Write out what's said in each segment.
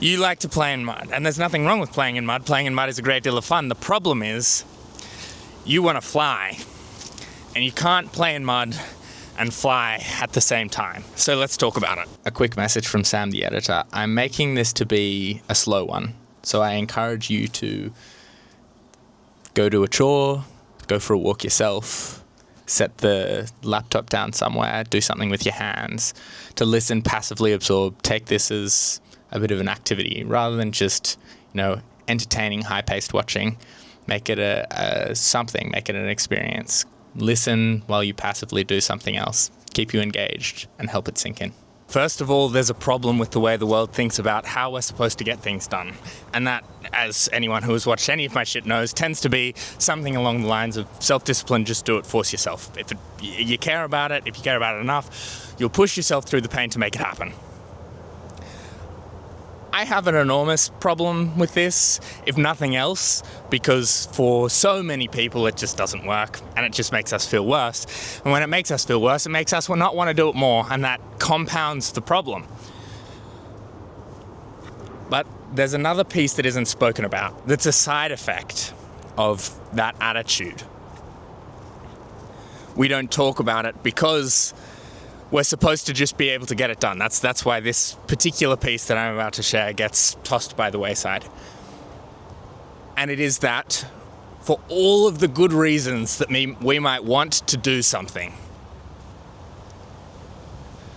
You like to play in mud, and there's nothing wrong with playing in mud. Playing in mud is a great deal of fun. The problem is, you want to fly, and you can't play in mud and fly at the same time. So let's talk about it. A quick message from Sam, the editor. I'm making this to be a slow one, so I encourage you to go do a chore, go for a walk yourself, set the laptop down somewhere, do something with your hands, to listen, passively absorb, take this as a bit of an activity rather than just, entertaining, high-paced watching. Make it a something, make it an experience. Listen while you passively do something else. Keep you engaged and help it sink in. First of all, there's a problem with the way the world thinks about how we're supposed to get things done. And that, as anyone who has watched any of my shit knows, tends to be something along the lines of self-discipline, just do it, force yourself. If you care about it, if you care about it enough, you'll push yourself through the pain to make it happen. I have an enormous problem with this, if nothing else, because for so many people it just doesn't work and it just makes us feel worse. And when it makes us feel worse, it makes us not want to do it more, and that compounds the problem. But there's another piece that isn't spoken about that's a side effect of that attitude. We don't talk about it because we're supposed to just be able to get it done. That's why this particular piece that I'm about to share gets tossed by the wayside. And it is that for all of the good reasons that we might want to do something,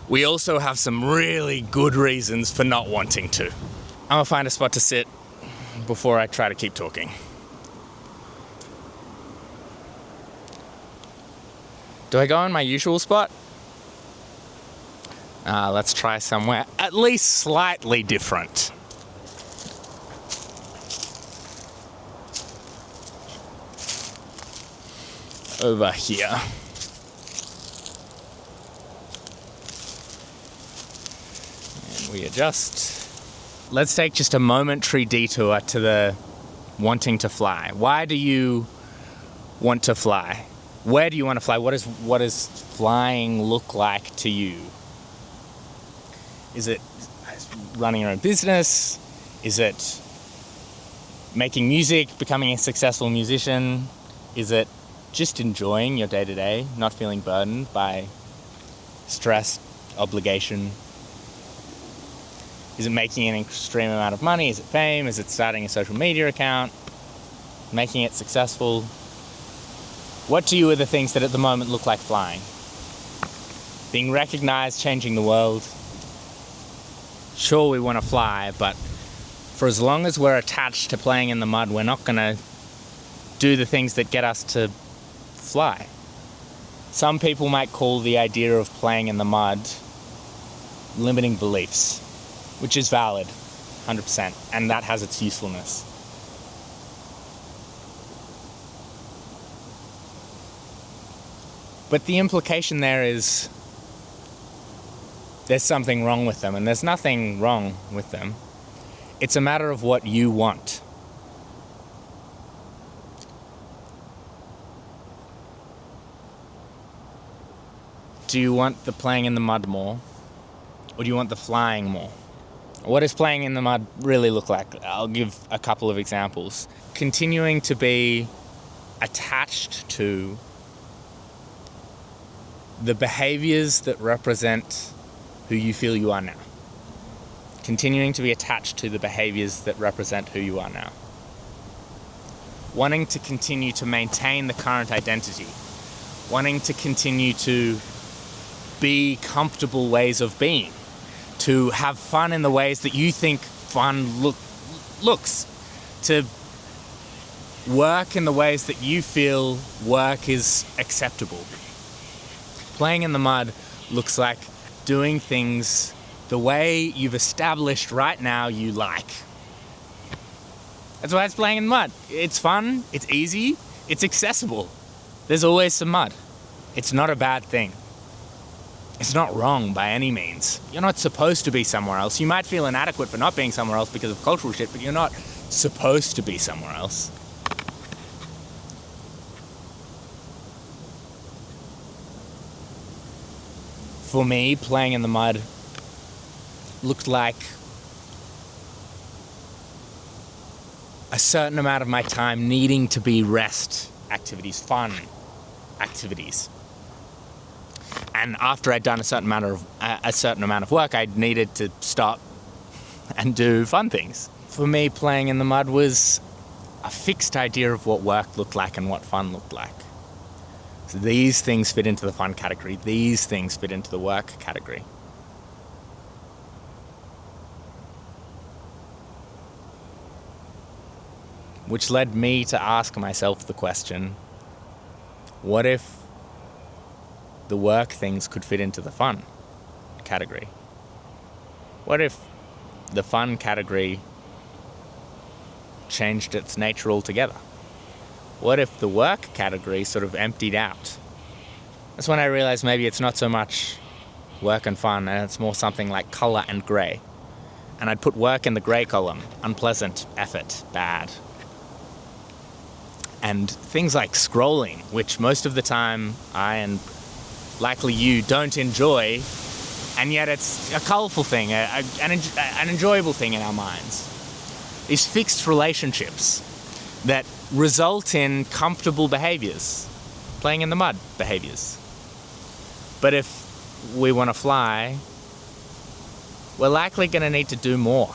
we also have some really good reasons for not wanting to. I'm gonna find a spot to sit before I try to keep talking. Do I go in my usual spot? Let's try somewhere at least slightly different. Over here. And we adjust. Let's take just a momentary detour to the wanting to fly. Why do you want to fly? Where do you want to fly? What does flying look like to you? Is it running your own business? Is it making music, becoming a successful musician? Is it just enjoying your day-to-day, not feeling burdened by stress, obligation? Is it making an extreme amount of money? Is it fame? Is it starting a social media account? Making it successful? What to you are the things that at the moment look like flying? Being recognized, changing the world. Sure, we want to fly, but for as long as we're attached to playing in the mud, we're not going to do the things that get us to fly. Some people might call the idea of playing in the mud limiting beliefs, which is valid, 100%, and that has its usefulness. But the implication there is there's something wrong with them, and there's nothing wrong with them. It's a matter of what you want. Do you want the playing in the mud more, or do you want the flying more? What does playing in the mud really look like? I'll give a couple of examples. Continuing to be attached to the behaviors that represent who you feel you are now. Continuing to be attached to the behaviors that represent who you are now. Wanting to continue to maintain the current identity. Wanting to continue to be comfortable ways of being. To have fun in the ways that you think fun looks. To work in the ways that you feel work is acceptable. Playing in the mud looks like doing things the way you've established right now you like. That's why it's playing in the mud. It's fun, it's easy, it's accessible. There's always some mud. It's not a bad thing. It's not wrong by any means. You're not supposed to be somewhere else. You might feel inadequate for not being somewhere else because of cultural shit, but you're not supposed to be somewhere else. For me, playing in the mud looked like a certain amount of my time needing to be rest activities, fun activities. And after I'd done a certain amount of work, I needed to stop and do fun things. For me, playing in the mud was a fixed idea of what work looked like and what fun looked like. So these things fit into the fun category. These things fit into the work category. Which led me to ask myself the question, what if the work things could fit into the fun category? What if the fun category changed its nature altogether? What if the work category sort of emptied out? That's when I realized maybe it's not so much work and fun, and it's more something like color and gray. And I'd put work in the gray column, unpleasant, effort, bad. And things like scrolling, which most of the time I and likely you don't enjoy, and yet it's a colourful thing, an enjoyable thing in our minds. These fixed relationships that result in comfortable behaviours, playing in the mud behaviours. But if we want to fly, we're likely going to need to do more,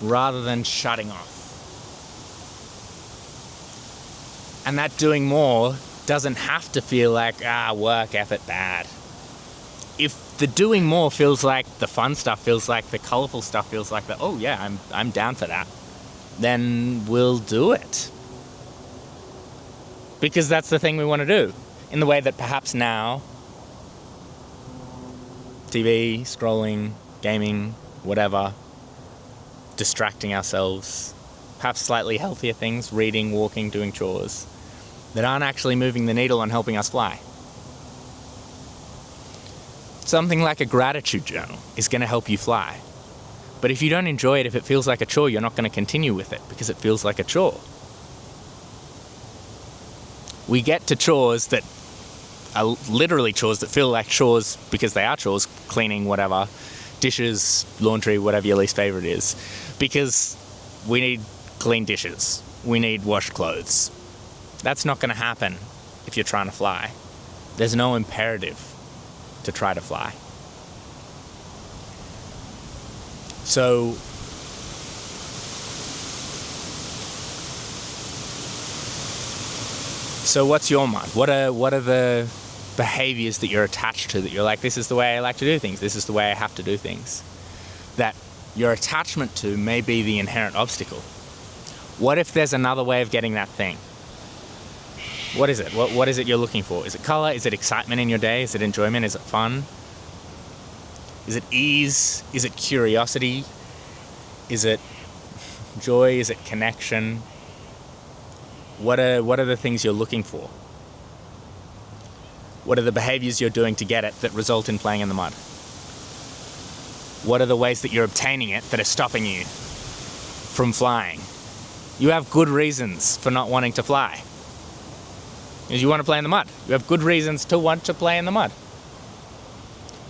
rather than shutting off. And that doing more doesn't have to feel like, work, effort, bad. If the doing more feels like the fun stuff, feels like the colourful stuff, feels like the, oh yeah, I'm down for that, then we'll do it. Because that's the thing we want to do. In the way that perhaps now, TV, scrolling, gaming, whatever, distracting ourselves, perhaps slightly healthier things, reading, walking, doing chores, that aren't actually moving the needle on helping us fly. Something like a gratitude journal is going to help you fly. But if you don't enjoy it, if it feels like a chore, you're not going to continue with it because it feels like a chore. We get to chores that are literally chores that feel like chores because they are chores, cleaning, whatever, dishes, laundry, whatever your least favorite is, because we need clean dishes, we need washed clothes. That's not going to happen if you're trying to fly. There's no imperative to try to fly. So what's your mud? What are the behaviors that you're attached to, that you're like, this is the way I like to do things, this is the way I have to do things? That your attachment to may be the inherent obstacle. What if there's another way of getting that thing? What is it? What is it you're looking for? Is it color? Is it excitement in your day? Is it enjoyment? Is it fun? Is it ease? Is it curiosity? Is it joy? Is it connection? What are the things you're looking for? What are the behaviors you're doing to get it that result in playing in the mud? What are the ways that you're obtaining it that are stopping you from flying? You have good reasons for not wanting to fly. Because you want to play in the mud. You have good reasons to want to play in the mud.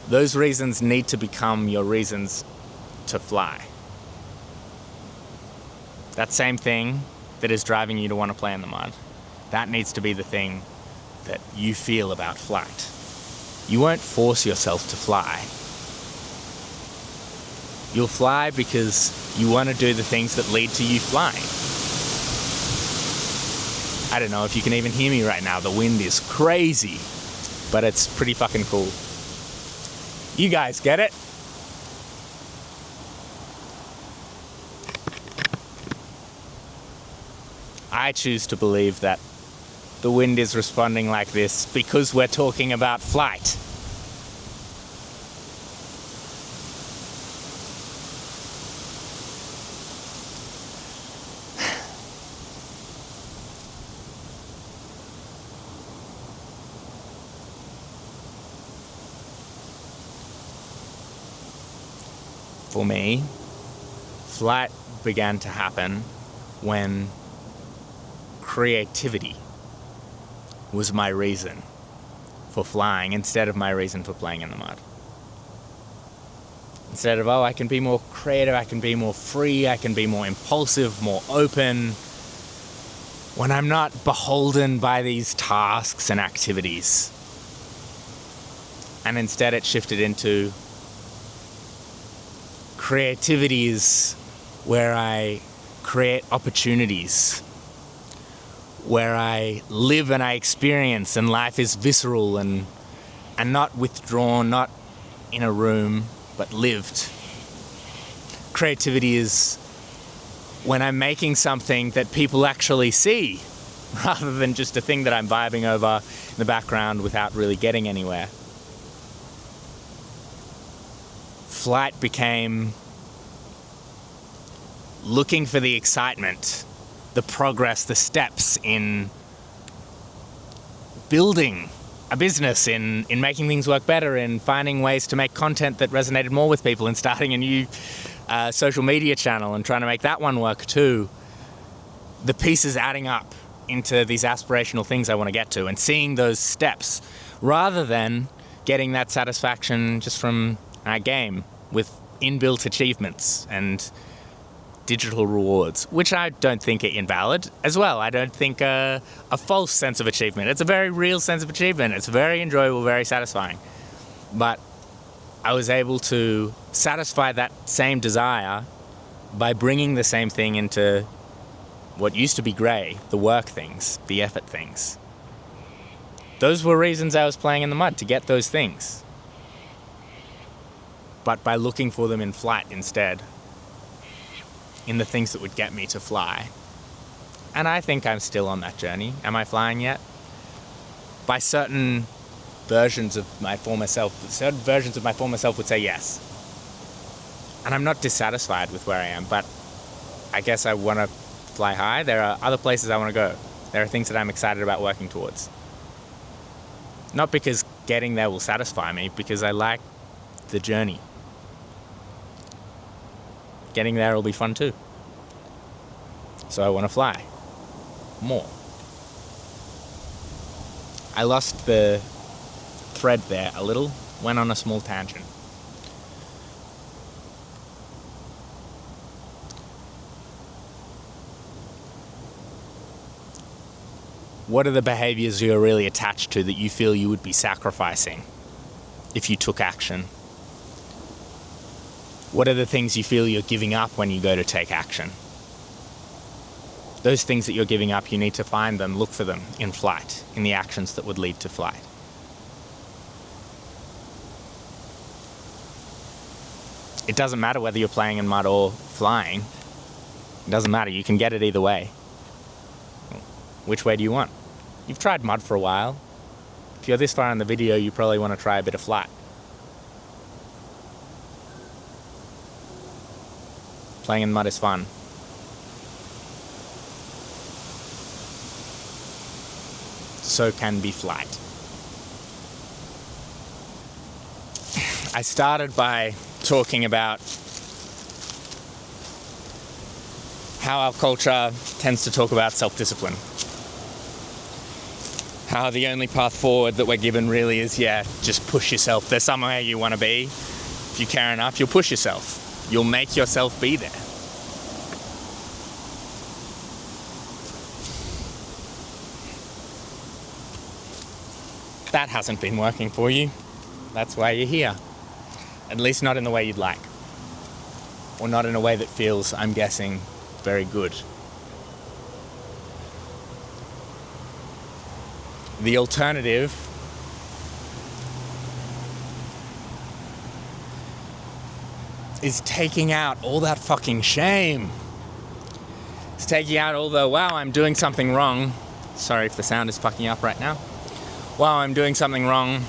Those reasons need to become your reasons to fly. That same thing that is driving you to want to play in the mud, that needs to be the thing that you feel about flight. You won't force yourself to fly. You'll fly because you want to do the things that lead to you flying. I don't know if you can even hear me right now. The wind is crazy, but it's pretty fucking cool. You guys get it? I choose to believe that the wind is responding like this because we're talking about flight. For me, flight began to happen when creativity was my reason for flying instead of my reason for playing in the mud. Instead of, I can be more creative, I can be more free, I can be more impulsive, more open, when I'm not beholden by these tasks and activities. And instead it shifted into creativity is where I create opportunities, where I live and I experience, and life is visceral and not withdrawn, not in a room, but lived. Creativity is when I'm making something that people actually see, rather than just a thing that I'm vibing over in the background without really getting anywhere. Flight became looking for the excitement, the progress, the steps in building a business, in making things work better, in finding ways to make content that resonated more with people, in starting a new social media channel and trying to make that one work too. The pieces adding up into these aspirational things I want to get to, and seeing those steps rather than getting that satisfaction just from our game with inbuilt achievements and digital rewards, which I don't think are invalid as well. I don't think a false sense of achievement. It's a very real sense of achievement. It's very enjoyable, very satisfying. But I was able to satisfy that same desire by bringing the same thing into what used to be grey, the work things, the effort things. Those were reasons I was playing in the mud, to get those things. But by looking for them in flight instead, in the things that would get me to fly. And I think I'm still on that journey. Am I flying yet? By certain versions of my former self would say yes. And I'm not dissatisfied with where I am, but I guess I want to fly high. There are other places I want to go. There are things that I'm excited about working towards. Not because getting there will satisfy me, because I like the journey. Getting there will be fun too. So I want to fly more. I lost the thread there a little, went on a small tangent. What are the behaviors you're really attached to that you feel you would be sacrificing if you took action? What are the things you feel you're giving up when you go to take action? Those things that you're giving up, you need to find them, look for them in flight, in the actions that would lead to flight. It doesn't matter whether you're playing in mud or flying. It doesn't matter, you can get it either way. Which way do you want? You've tried mud for a while. If you're this far in the video, you probably want to try a bit of flight. Playing in mud is fun. So can be flight. I started by talking about how our culture tends to talk about self-discipline. How the only path forward that we're given really is, just push yourself. There's somewhere you want to be. If you care enough, you'll push yourself. You'll make yourself be there. That hasn't been working for you. That's why you're here. At least not in the way you'd like. Or not in a way that feels, I'm guessing, very good. The alternative is taking out all that fucking shame. It's taking out all the, wow, I'm doing something wrong. Sorry if the sound is fucking up right now. Wow, I'm doing something wrong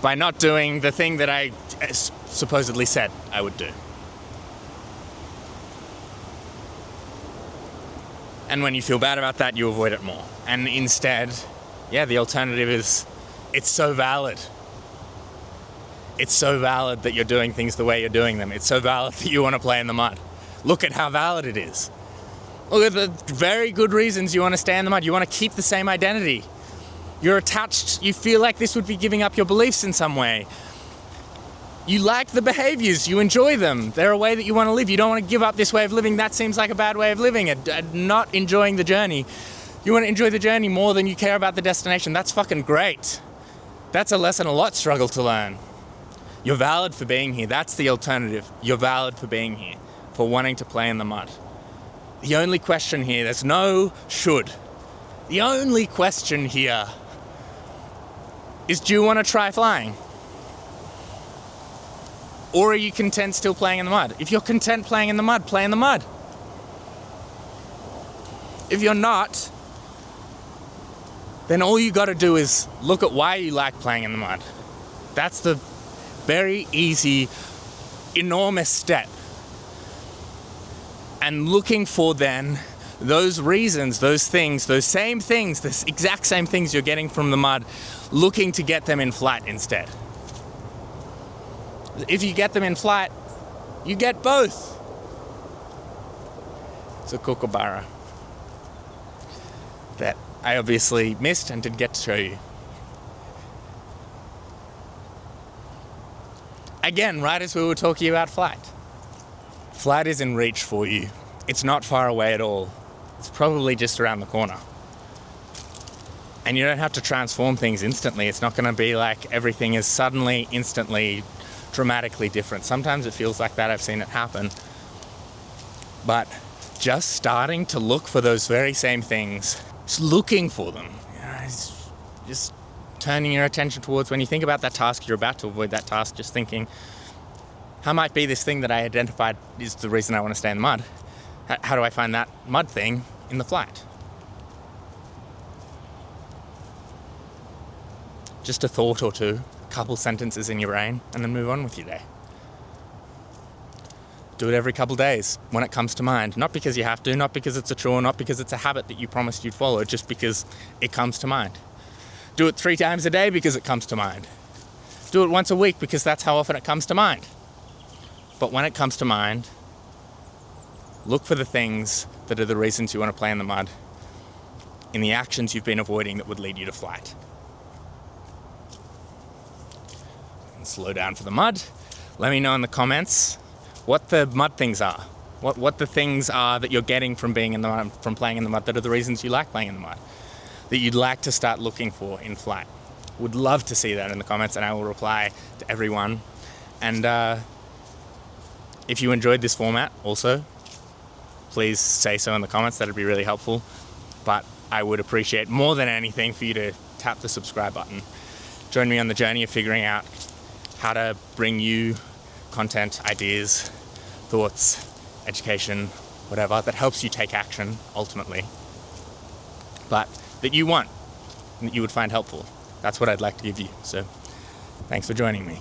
by not doing the thing that I supposedly said I would do. And when you feel bad about that, you avoid it more. And instead, the alternative is, it's so valid. It's so valid that you're doing things the way you're doing them. It's so valid that you want to play in the mud. Look at how valid it is. Look at the very good reasons you want to stay in the mud. You want to keep the same identity. You're attached. You feel like this would be giving up your beliefs in some way. You like the behaviors, you enjoy them. They're a way that you want to live. You don't want to give up this way of living. That seems like a bad way of living, not enjoying the journey. You want to enjoy the journey more than you care about the destination. That's fucking great. That's a lesson a lot struggle to learn. You're valid for being here. That's the alternative. You're valid for being here, for wanting to play in the mud. The only question here, there's no should. The only question here is, do you want to try flying? Or are you content still playing in the mud? If you're content playing in the mud, play in the mud. If you're not, then all you got to do is look at why you like playing in the mud. That's the very easy, enormous step. And looking for then those reasons, those things, those same things, the exact same things you're getting from the mud, looking to get them in flight instead. If you get them in flight, you get both. It's a kookaburra that I obviously missed and didn't get to show you. Again, right as we were talking about flight. Flight is in reach for you. It's not far away at all. It's probably just around the corner. And you don't have to transform things instantly. It's not going to be like everything is suddenly, instantly, dramatically different. Sometimes it feels like that. I've seen it happen. But just starting to look for those very same things, just looking for them, just turning your attention towards, when you think about that task, you're about to avoid that task, just thinking, how might be this thing that I identified is the reason I want to stay in the mud? How do I find that mud thing in the flight? Just a thought or two, a couple sentences in your brain, and then move on with your day. Do it every couple days when it comes to mind. Not because you have to, not because it's a chore, not because it's a habit that you promised you'd follow, just because it comes to mind. Do it 3 times a day because it comes to mind. Do it once a week because that's how often it comes to mind. But when it comes to mind, look for the things that are the reasons you want to play in the mud, in the actions you've been avoiding that would lead you to flight. And slow down for the mud. Let me know in the comments what the mud things are. What the things are that you're getting from being in the mud, from playing in the mud, that are the reasons you like playing in the mud, that you'd like to start looking for in flight. Would love to see that in the comments, and I will reply to everyone. And if you enjoyed this format also, please say so in the comments. That'd be really helpful. But I would appreciate more than anything for you to tap the subscribe button. Join me on the journey of figuring out how to bring you content, ideas, thoughts, education, whatever, that helps you take action ultimately, but that you want and that you would find helpful. That's what I'd like to give you. So thanks for joining me.